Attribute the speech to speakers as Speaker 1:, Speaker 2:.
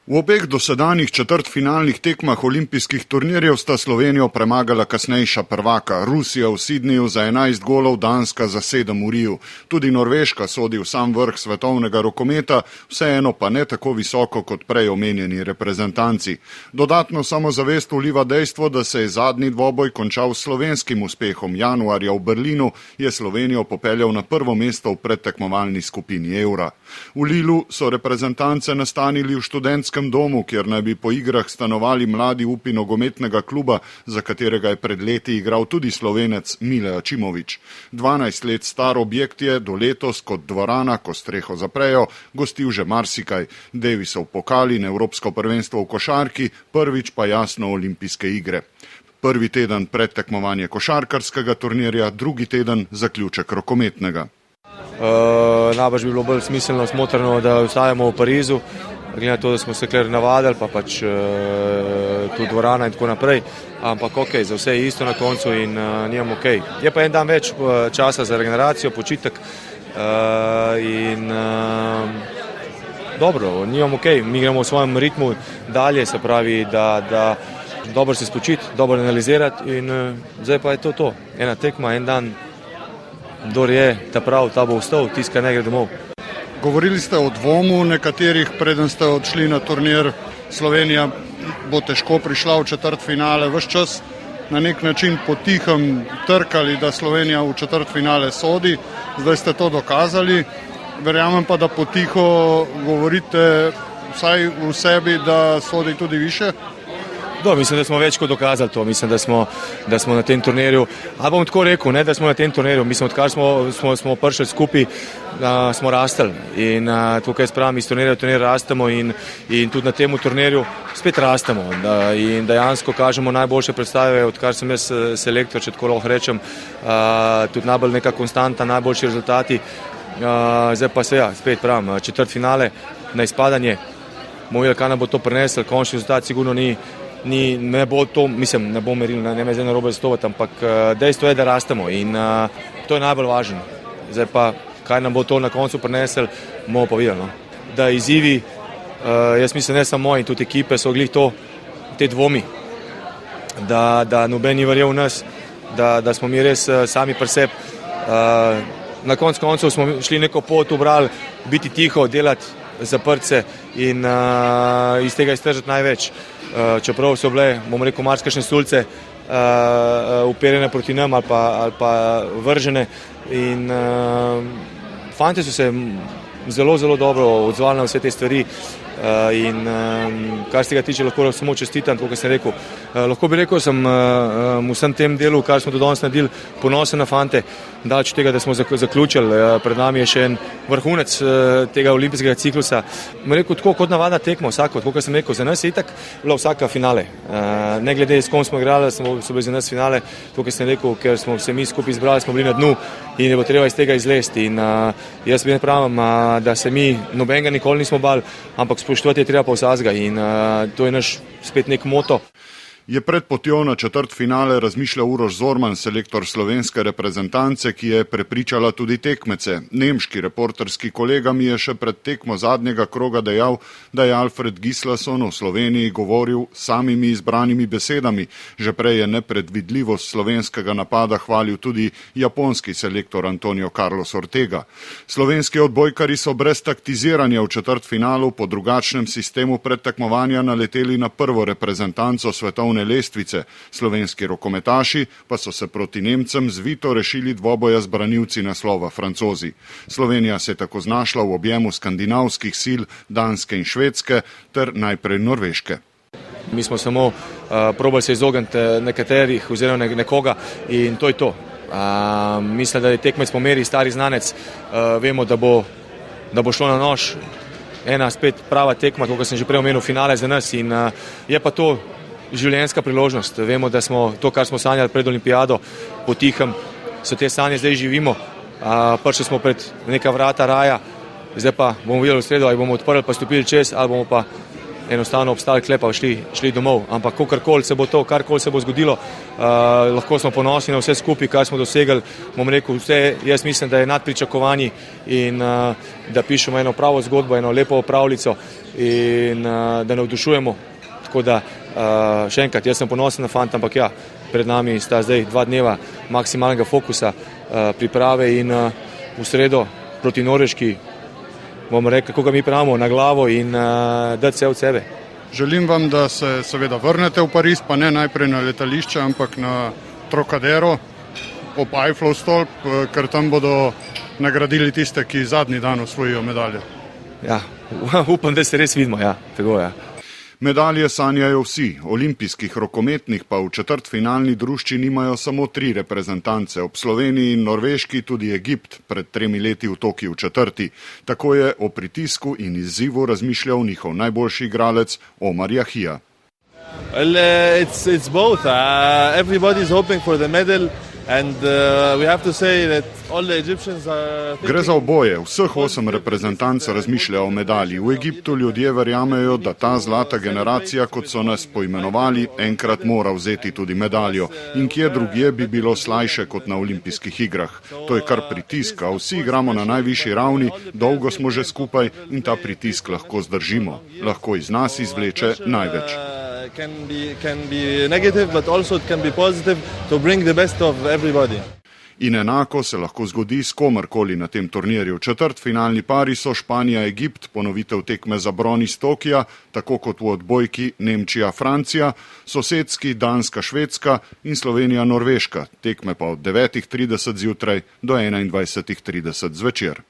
Speaker 1: V obeh dosedanjih četrtfinalnih tekmah olimpijskih turnirjev sta Slovenijo premagala kasnejša prvaka, Rusija v Sidneju za 11 golov, Danska za 7 v Riju. Tudi Norveška sodi v sam vrh svetovnega rokometa, vseeno pa ne tako visoko kot prej omenjeni reprezentanci. Dodatno samozavest vliva dejstvo, da se je zadnji dvoboj končal s slovenskim uspehom. Januarja v Berlinu je Slovenijo popeljal na prvo mesto v predtekmovalni skupini Eura. V Lilu so reprezentance nastanili v študentskem domu, kjer naj bi po igrah stanovali mladi upi nogometnega kluba, za katerega je pred leti igral tudi Slovenec Mile Ačimović. 12 let star objekt je do letos kot dvorana, ko streho zaprejo, gostil že marsikaj. Davisov pokal in Evropsko prvenstvo v košarki, prvič pa jasno olimpijske igre. Prvi teden predtekmovanje košarkarskega turnirja, drugi teden zaključek rokometnega.
Speaker 2: Najbrž bi bilo bolj smiselno, smotrno, da ostajamo v Parizu, glede na to, da smo se kler navadili, pa pač tu dvorana in tako naprej, ampak ok, za vse je isto na koncu in nimam ok. Je pa en dan več časa za regeneracijo, počitek in dobro, nimam ok, mi gremo v svojem ritmu dalje, se pravi, da dobro se spočiti, dobro analizirati in zdaj pa je to. Ena tekma, en dan, kdor je ta prav, ta bo vstal, tiska ne gre domov.
Speaker 1: Govorili ste o dvomu nekaterih, preden ste odšli na turnir. Slovenija bo težko prišla v četrtfinale, ves čas na nek način potihem trkali, da Slovenija v četrtfinale sodi. Zdaj ste to dokazali. Verjamem pa, da potiho govorite vsaj v sebi, da sodi tudi više.
Speaker 2: Mislim, da smo več kot dokazali to. Mislim, da smo na tem turnirju, ali bom tako rekel, ne, da smo na tem turnirju. Mislim, odkar smo prišli skupaj, smo rastli in tukaj spravim iz turnirja v turnir rastemo in tudi na tem turnirju spet rastemo in dejansko kažemo najboljše predstave, odkar sem jaz selektor, če tako lahko rečem, tudi najbolj neka konstanta, najboljši rezultati. Zdaj pa se spet pravim, četrtfinale na izpadanje, bomo videli, kaj nam bo to prineslo, končni rezultat sigurno ne bo to, mislim, ne bo meril, ne me zdaj narobe zastovati, ampak dejstvo je, da rastemo in to je najbolj važno. Zdaj pa, kaj nam bo to na koncu prinesel, bomo pa videli. Da izzivi, jaz mislim, ne samo moji, tudi ekipe so glih to, te dvomi, da noben ni verjel v nas, da smo mi res sami pri sebi. Na koncu smo šli neko pot, ubrali, biti tiho, delati, zaprti se in iz tega iztržati največ. Čeprav so bile, bom rekel, marsikšne stulce uperjene proti nam ali pa vržene in fantje so se zelo, zelo dobro odzvali na vse te stvari in kar se tega tiče, lahko samo čestitam, kot sem rekel. Lahko bi rekel, sem vsem tem delu, kar smo do danes naredili, ponosen na fante, daleč od tega, da smo zaključili. Pred nami je še en vrhunec tega olimpijskega ciklusa. Rekel, tako kot navadna tekma, vsako, kot sem rekel, za nas je itak bila vsaka finale. Ne glede s kom smo igrali, so bili za nas finale, kot sem rekel, ker smo se mi skupaj izbrali, smo bili na dnu in je bo treba iz tega izlesti. In jaz bi ne pravim, da se mi nobenega nikoli nismo bali, ampak spoštovati je treba pa vsazga in to je naš spet nek moto.
Speaker 1: Je pred potjo na četrtfinale razmišljal Uroš Zorman, selektor slovenske reprezentance, ki je prepričala tudi tekmece. Nemški reporterski kolega mi je še pred tekmo zadnjega kroga dejal, da je Alfred Gislason v Sloveniji govoril samimi izbranimi besedami. Že prej je nepredvidljivost slovenskega napada hvalil tudi japonski selektor Antonio Carlos Ortega. Slovenski odbojkari so brez taktiziranja v četrtfinalu po drugačnem sistemu predtekmovanja naleteli na prvo reprezentanco svetovne lestvice. Slovenski rokometaši pa so se proti Nemcem zvito rešili dvoboja z branilci naslova Francozi. Slovenija se je tako znašla v objemu skandinavskih sil, Danske in Švedske ter najprej Norveške.
Speaker 2: Mi smo samo probali se izogniti nekaterih oziroma nekoga in to je to. Mislim, da je tekmec po meri stari znanec, vemo, da bo šlo na nož. Ena spet prava tekma, kot sem že prej omenil, finale za nas in je pa to življenjska priložnost. Vemo, da smo to, kar smo sanjali pred olimpijado, potihem, so te sanje zdaj živimo. Prišli smo pred neka vrata raja, zdaj pa bomo videli v sredo, ali bomo odprli pa stopili čez, ali bomo pa enostavno obstali klepa, šli domov. Ampak kakorkoli se bo to, karkoli se bo zgodilo, lahko smo ponosni na vse skupaj, kar smo dosegli. Bom rekel, vse, jaz mislim, da je nad pričakovanji in da pišemo eno pravo zgodbo, eno lepo pravljico in da navdušujemo. Tako da še enkrat, jaz sem ponosen na fanta, ampak ja, pred nami sta zdaj 2 dneva maksimalnega fokusa, priprave in v sredo proti Norveški, bomo rekli, kako ga mi pravimo, na glavo in dati vse od sebe.
Speaker 1: Želim vam, da se seveda vrnete v Pariz, pa ne najprej na letališče, ampak na Trocadero ob Eiffelov stolp, ker tam bodo nagradili tiste, ki zadnji dan osvojijo medalje.
Speaker 2: Ja, upam, da se res vidimo, ja, tako ja.
Speaker 1: Medalje sanjajo vsi, olimpijskih rokometnih pa v četrtfinalni druščini imajo samo 3 reprezentance, ob Sloveniji in Norveški tudi Egipt, pred 3 leti v Tokiu 4. Tako je o pritisku in izzivu razmišljal njihov najboljši igralec Omar Jahija.
Speaker 3: Well, it's both. Everybody's hoping for the medal. And we have to say that all the Egyptians are...
Speaker 1: Gre za oboje. Vseh 8 reprezentanc razmišlja o medalji. V Egiptu ljudje verjamejo, da ta zlata generacija, kot so nas poimenovali, enkrat mora vzeti tudi medaljo. In kje drugje bi bilo slajše kot na olimpijskih igrah. To je kar pritisk, a vsi igramo na najvišji ravni, dolgo smo že skupaj in ta pritisk lahko zdržimo. Lahko iz nas izvleče največ.
Speaker 3: Can be negative, but also it can be positive to bring the best of everybody.
Speaker 1: In enako se lahko zgodi s komarkoli na tem turnirju. Četrtfinalni pari so Španija-Egipt, ponovitev tekme za bron iz Tokija, tako kot v odbojki Nemčija-Francija, sosedski Danska-Švedska in Slovenija-Norveška, tekme pa od 9:30 zjutraj do 21:30 zvečer.